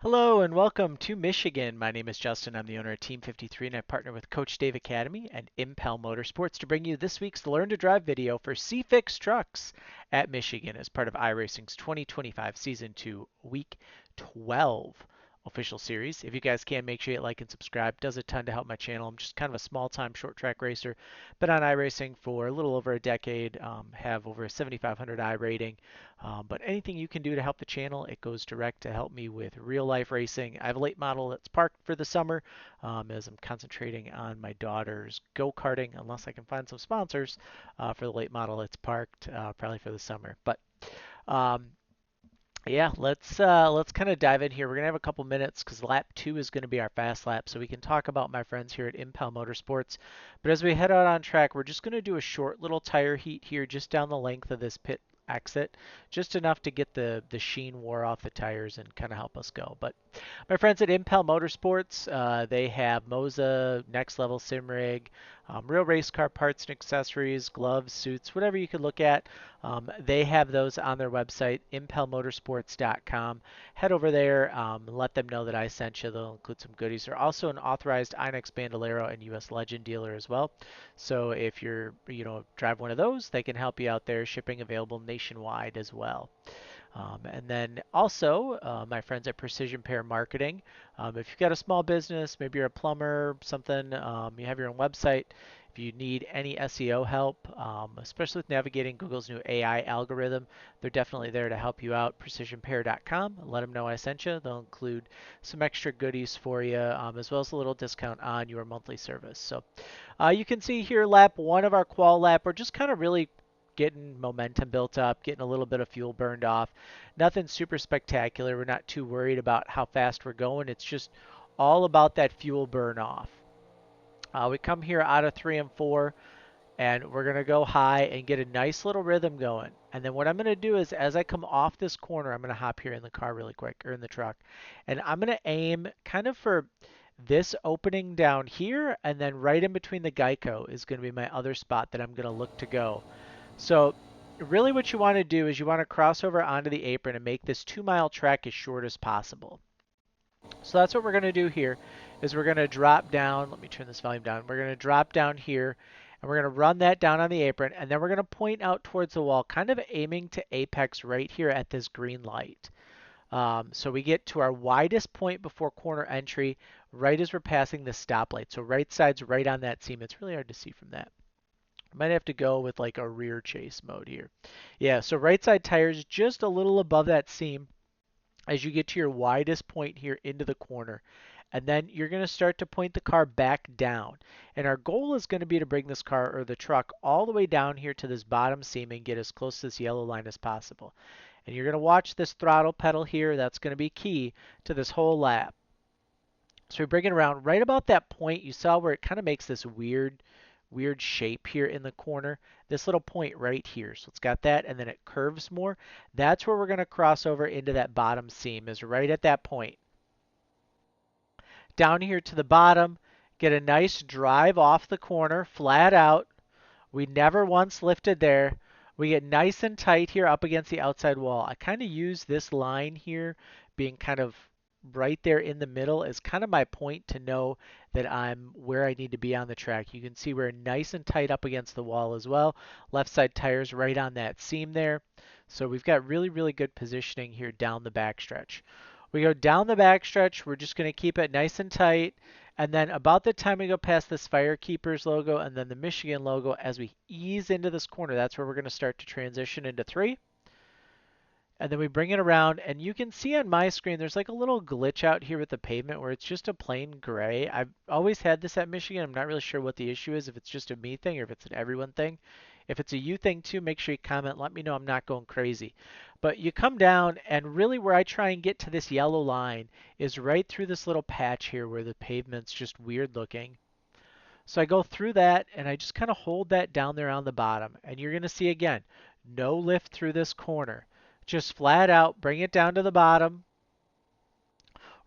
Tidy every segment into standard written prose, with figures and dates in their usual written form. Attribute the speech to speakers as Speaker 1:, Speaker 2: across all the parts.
Speaker 1: Hello and welcome to Michigan. My name is Justin. I'm the owner of Team 53 and I partner with Coach Dave Academy and Impel Motorsports to bring you this week's Learn to Drive video for C-Fix trucks at Michigan as part of iRacing's 2025 Season 2 Week 12 official series. If you guys can, make sure you like and subscribe. It does a ton to help my channel. I'm just kind of a small-time short track racer. Been on iRacing for a little over a decade. Have over a 7,500 I rating. But anything you can do to help the channel, it goes direct to help me with real life racing. I have a late model that's parked for the summer as I'm concentrating on my daughter's go-karting, unless I can find some sponsors for the late model that's parked probably for the summer. But um, yeah, let's kind of dive in here. We're gonna have a couple minutes because lap two is gonna be our fast lap, so we can talk about my friends here at Impel Motorsports. But as we head out on track, we're just gonna do a short little tire heat here, just down the length of this pit exit, just enough to get the sheen wore off the tires and kind of help us go. But my friends at Impel Motorsports, they have Moza, Next Level Sim Rig, real race car parts and accessories, gloves, suits, whatever you could look at. They have those on their website, impelmotorsports.com. Head over there, and let them know that I sent you. They'll include some goodies. They're also an authorized Inex Bandolero and US Legend dealer as well. So if you're, drive one of those, they can help you out there. Shipping available nationwide as well. And then also, my friends at Precision Pair Marketing. If you've got a small business, maybe you're a plumber, something, you have your own website. If you need any SEO help, especially with navigating Google's new AI algorithm, they're definitely there to help you out. PrecisionPair.com. Let them know I sent you. They'll include some extra goodies for you, as well as a little discount on your monthly service. So you can see here lap one of our qual lap. We're just kind of really getting momentum built up, getting a little bit of fuel burned off. Nothing super spectacular. We're not too worried about how fast we're going. It's just all about that fuel burn off. We come here out of 3 and 4, and we're going to go high and get a nice little rhythm going. And then what I'm going to do is as I come off this corner, I'm going to hop here in the car really quick, or in the truck. And I'm going to aim kind of for this opening down here, and then right in between the Geico is going to be my other spot that I'm going to look to go. So really what you want to do is you want to cross over onto the apron and make this 2-mile track as short as possible. So that's what we're going to do here is we're going to drop down. Let me turn this volume down. We're going to drop down here and we're going to run that down on the apron, and then we're going to point out towards the wall, kind of aiming to apex right here at this green light. So we get to our widest point before corner entry right as we're passing the stoplight. So right side's right on that seam. It's really hard to see from that. I might have to go with like a rear chase mode here. Yeah, so right side tires just a little above that seam as you get to your widest point here into the corner. And then you're going to start to point the car back down. And our goal is going to be to bring this car or the truck all the way down here to this bottom seam and get as close to this yellow line as possible. And you're going to watch this throttle pedal here. That's going to be key to this whole lap. So we bring it around right about that point. You saw where it kind of makes this weird shape here in the corner. This little point right here. So it's got that, and then it curves more. That's where we're going to cross over into that bottom seam, is right at that point. Down here to the bottom, get a nice drive off the corner, flat out. We never once lifted there. We get nice and tight here up against the outside wall. I kind of use this line here being kind of right there in the middle as kind of my point to know that I'm where I need to be on the track. You can see we're nice and tight up against the wall as well. Left side tires right on that seam there. So we've got really good positioning here down the backstretch. We go down the backstretch. We're just going to keep it nice and tight. And then about the time we go past this Firekeepers logo and then the Michigan logo, as we ease into this corner, that's where we're going to start to transition into 3. And then we bring it around, and you can see on my screen there's like a little glitch out here with the pavement where it's just a plain gray. I've always had this at Michigan. I'm not really sure what the issue is, if it's just a me thing or if it's an everyone thing. If it's a you thing too, make sure you comment. Let me know I'm not going crazy. But you come down, and really where I try and get to this yellow line is right through this little patch here where the pavement's just weird looking. So I go through that, and I just kind of hold that down there on the bottom. And you're going to see again, no lift through this corner. Just flat out, bring it down to the bottom.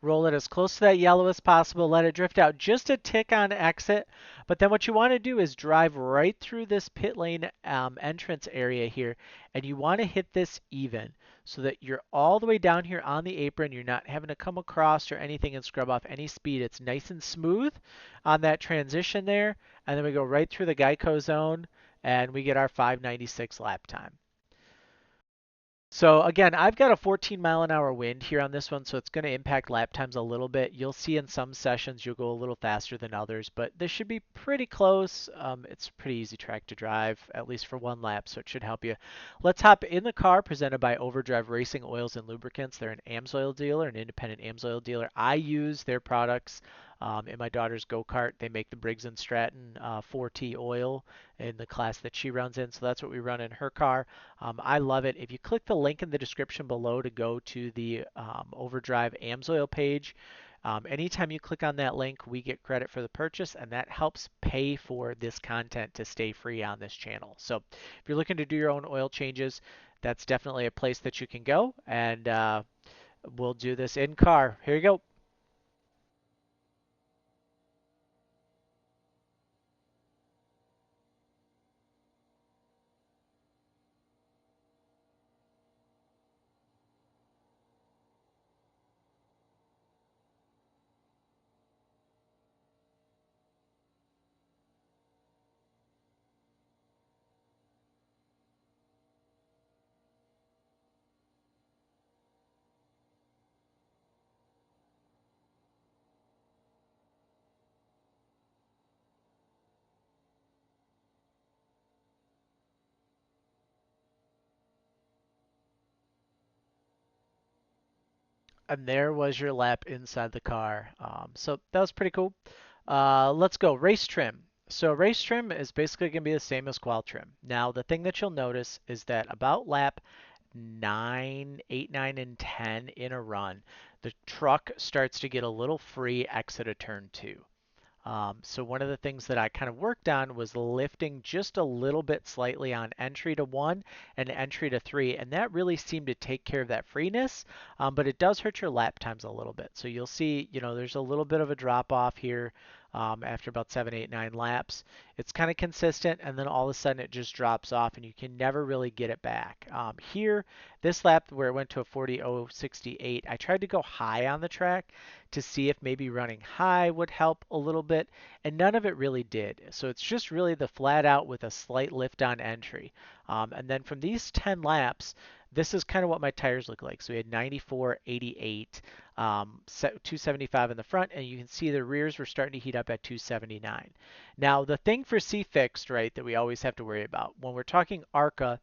Speaker 1: Roll it as close to that yellow as possible. Let it drift out just a tick on exit. But then what you want to do is drive right through this pit lane entrance area here. And you want to hit this even so that you're all the way down here on the apron. You're not having to come across or anything and scrub off any speed. It's nice and smooth on that transition there. And then we go right through the Geico zone and we get our 596 lap time. So again, I've got a 14-mile-an-hour wind here on this one, so it's going to impact lap times a little bit. You'll see in some sessions you'll go a little faster than others, but this should be pretty close. It's a pretty easy track to drive, at least for one lap, so it should help you. Let's hop in the car, presented by Overdrive Racing Oils and Lubricants. They're an AMSOIL dealer, an independent AMSOIL dealer. I use their products in my daughter's go-kart. They make the Briggs & Stratton 4T oil in the class that she runs in, so that's what we run in her car. I love it. If you click the link in the description below to go to the Overdrive AMSOIL page, anytime you click on that link, we get credit for the purchase, and that helps pay for this content to stay free on this channel. So if you're looking to do your own oil changes, that's definitely a place that you can go, and we'll do this in car. Here you go. And there was your lap inside the car. So that was pretty cool. Let's go. Race trim. So race trim is basically going to be the same as qual trim. Now, the thing that you'll notice is that about lap 9, 8, 9, and 10 in a run, the truck starts to get a little free exit of turn 2. So one of the things that I kind of worked on was lifting just a little bit slightly on entry to 1 and entry to 3, and that really seemed to take care of that freeness, but it does hurt your lap times a little bit. So you'll see, there's a little bit of a drop off here after about 7, 8, 9 laps. It's kind of consistent, and then all of a sudden it just drops off, and you can never really get it back. Here, this lap where it went to a 40.068, I tried to go high on the track to see if maybe running high would help a little bit, and none of it really did. So it's just really the flat out with a slight lift on entry. And then from these 10 laps, this is kind of what my tires look like. So we had 94, 88, 275 in the front, and you can see the rears were starting to heat up at 279. Now, the thing for C fixed, right, that we always have to worry about, when we're talking ARCA,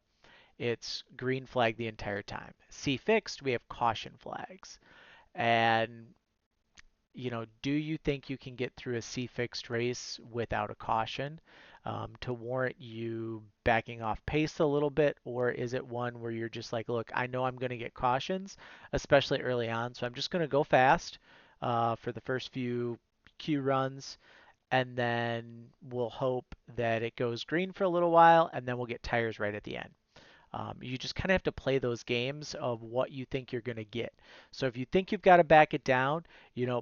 Speaker 1: it's green flag the entire time. C fixed, we have caution flags. And do you think you can get through a C fixed race without a caution to warrant you backing off pace a little bit? Or is it one where you're just like, look, I know I'm going to get cautions, especially early on, so I'm just going to go fast for the first few Q runs, and then we'll hope that it goes green for a little while, and then we'll get tires right at the end. You just kind of have to play those games of what you think you're going to get. So if you think you've got to back it down,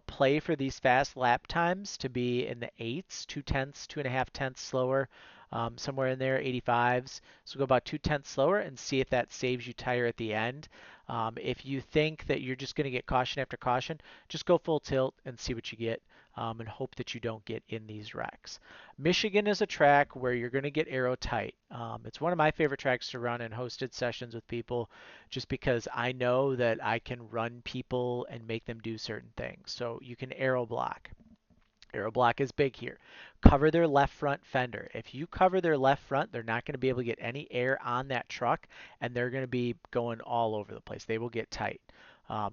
Speaker 1: play for these fast lap times to be in the eights, 2/10, 2.5 tenths slower, somewhere in there, 85s. So go about 2/10 slower and see if that saves you tire at the end. If you think that you're just going to get caution after caution, just go full tilt and see what you get. And hope that you don't get in these wrecks. Michigan is a track where you're going to get aero tight. It's one of my favorite tracks to run in hosted sessions with people just because I know that I can run people and make them do certain things. So you can aero block. Aero block is big here. Cover their left front fender. If you cover their left front, they're not going to be able to get any air on that truck, and they're going to be going all over the place. They will get tight.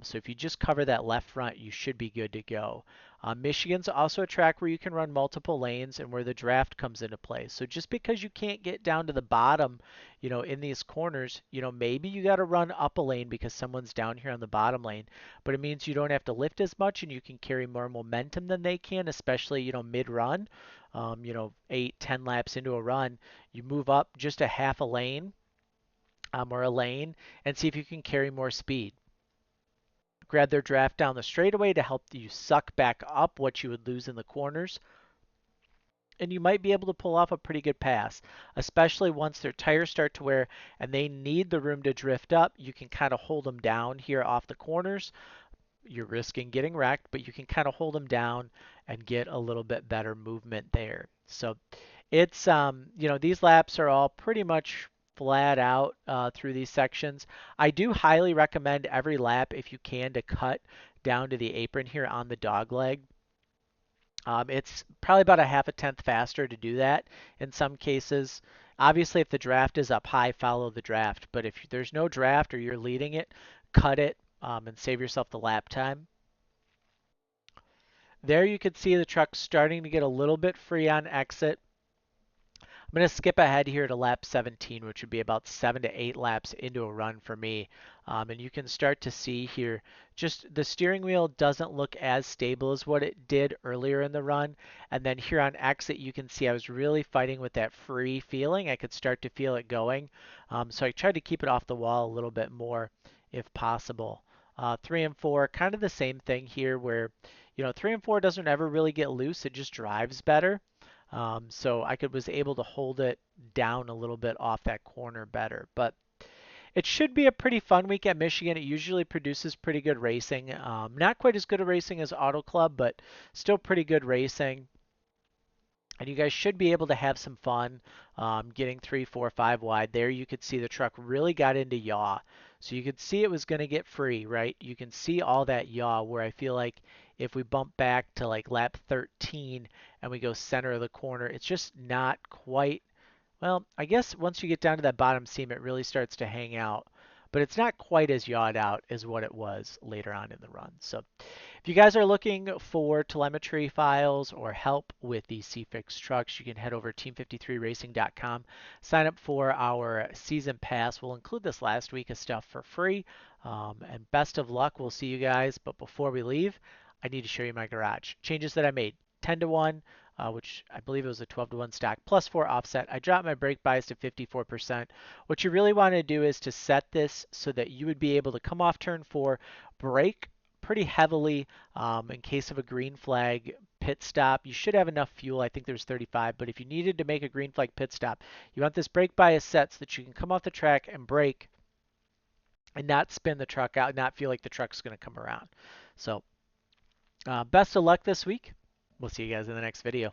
Speaker 1: So if you just cover that left front, you should be good to go. Michigan's also a track where you can run multiple lanes and where the draft comes into play. So just because you can't get down to the bottom, in these corners, maybe you got to run up a lane because someone's down here on the bottom lane, but it means you don't have to lift as much and you can carry more momentum than they can, especially, mid-run, 8, 10 laps into a run, you move up just a half a lane or a lane and see if you can carry more speed. grab their draft down the straightaway to help you suck back up what you would lose in the corners. And you might be able to pull off a pretty good pass, especially once their tires start to wear and they need the room to drift up. You can kind of hold them down here off the corners. You're risking getting wrecked, but you can kind of hold them down and get a little bit better movement there. So it's, these laps are all pretty much flat out through these sections. I do highly recommend every lap, if you can, to cut down to the apron here on the dog leg. It's probably about a half a tenth faster to do that in some cases. Obviously, if the draft is up high, follow the draft. But if there's no draft or you're leading it, cut it and save yourself the lap time. There you can see the truck starting to get a little bit free on exit. I'm going to skip ahead here to lap 17, which would be about 7 to 8 laps into a run for me. And you can start to see here, just the steering wheel doesn't look as stable as what it did earlier in the run. And then here on exit, you can see I was really fighting with that free feeling. I could start to feel it going. So I tried to keep it off the wall a little bit more if possible. 3 and 4, kind of the same thing here where, 3 and 4 doesn't ever really get loose. It just drives better. So I was able to hold it down a little bit off that corner better. But it should be a pretty fun week at Michigan. It usually produces pretty good racing. Not quite as good a racing as Auto Club, but still pretty good racing. And you guys should be able to have some fun getting 3, 4, 5 wide. There you could see the truck really got into yaw. So you could see it was going to get free, right? You can see all that yaw where I feel like if we bump back to like lap 13 and we go center of the corner, it's just not quite, well, I guess once you get down to that bottom seam, it really starts to hang out. But it's not quite as yawed out as what it was later on in the run. So if you guys are looking for telemetry files or help with these CFix trucks, you can head over to team53racing.com. Sign up for our season pass. We'll include this last week of stuff for free. And best of luck. We'll see you guys. But before we leave, I need to show you my garage. Changes that I made. 10 to 1, which I believe it was a 12 to 1 stack, plus 4 offset. I dropped my brake bias to 54%. What you really want to do is to set this so that you would be able to come off turn 4, brake pretty heavily in case of a green flag pit stop. You should have enough fuel. I think there's 35, but if you needed to make a green flag pit stop, you want this brake bias set so that you can come off the track and brake and not spin the truck out, not feel like the truck's going to come around. So best of luck this week. We'll see you guys in the next video.